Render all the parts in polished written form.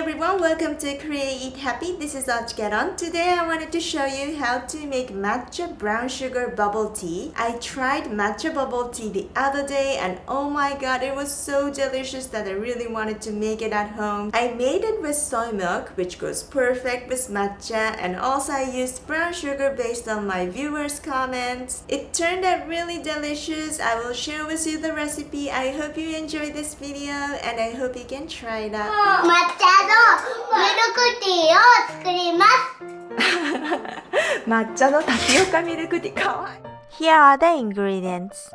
everyone, welcome to Create Eat Happy. This is OCHIKERON. Today I wanted to show you how to make matcha brown sugar bubble tea. I tried matcha bubble tea the other day and oh my god, it was so delicious that I really wanted to make it at home. I made it with soy milk, which goes perfect with matcha, and also I used brown sugar based on my viewers' comments. It turned out really delicious. I will share with you the recipe. I hope you enjoyed this video and I hope you can try it out. 抹茶のミルクティーを作ります抹茶のタピオカミルクティーかわいい。 Here are the ingredients.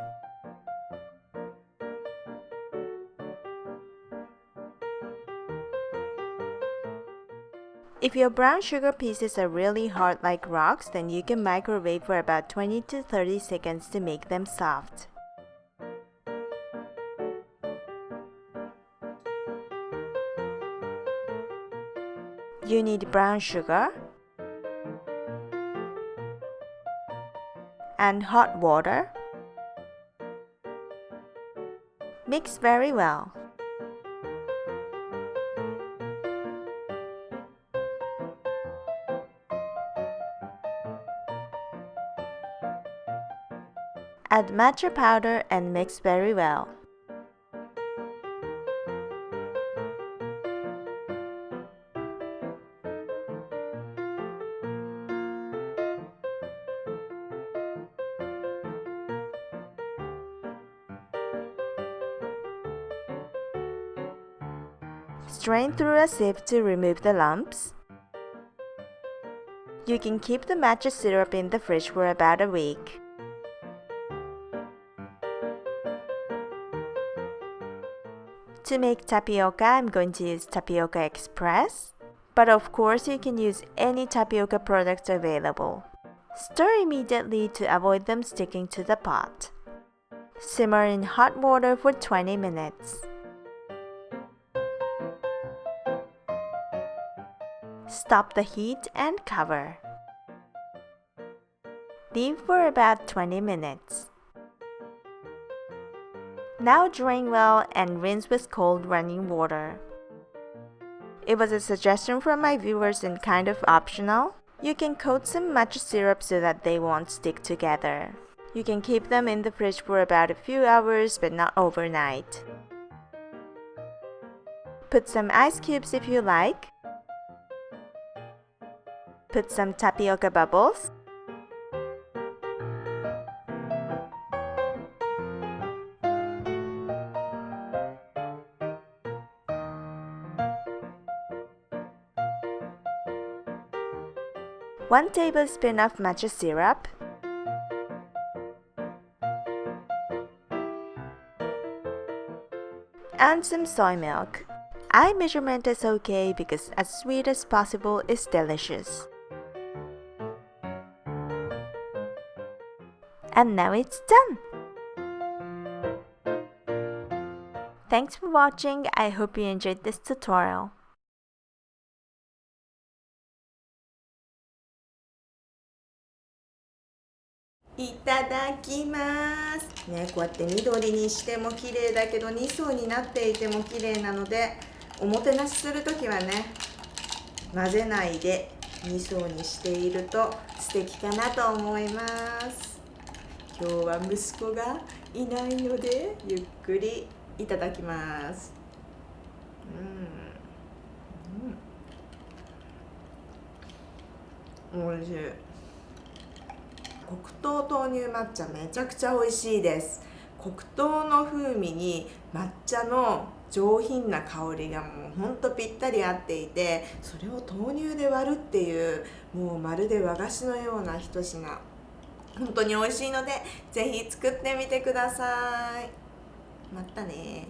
If your brown sugar pieces are really hard like rocks, then you can microwave for about 20 to 30 seconds to make them soft. You need brown sugar and hot water. Mix very well. Add matcha powder and mix very well. Strain through a sieve to remove the lumps. You can keep the matcha syrup in the fridge for about a week. To make tapioca, I'm going to use Tapioca Express, but of course you can use any tapioca product available. Stir immediately to avoid them sticking to the pot. Simmer in hot water for 20 minutes. Stop the heat and cover. Leave for about 20 minutes. Now drain well and rinse with cold running water. It was a suggestion from my viewers and kind of optional. You can coat some matcha syrup so that they won't stick together. You can keep them in the fridge for about a few hours but not overnight. Put some ice cubes if you like. Put some tapioca bubbles. One tablespoon of matcha syrup. And some soy milk. Eye measurement is okay because as sweet as possible is delicious. And now it's done! Thanks for watching. I hope you enjoyed this tutorial. いただきますね、こうやって緑にしても綺麗だけど2層になっていても綺麗なので、おもてなしするときはね、混ぜないで2層にしていると素敵かなと思います。今日は息子がいないのでゆっくりいただきます。おいしい。黒糖豆乳抹茶めちゃくちゃ美味しいです。黒糖の風味に抹茶の上品な香りがもうほんとぴったり合っていて、それを豆乳で割るっていうもうまるで和菓子のような一品、本当に美味しいのでぜひ作ってみてください。またね。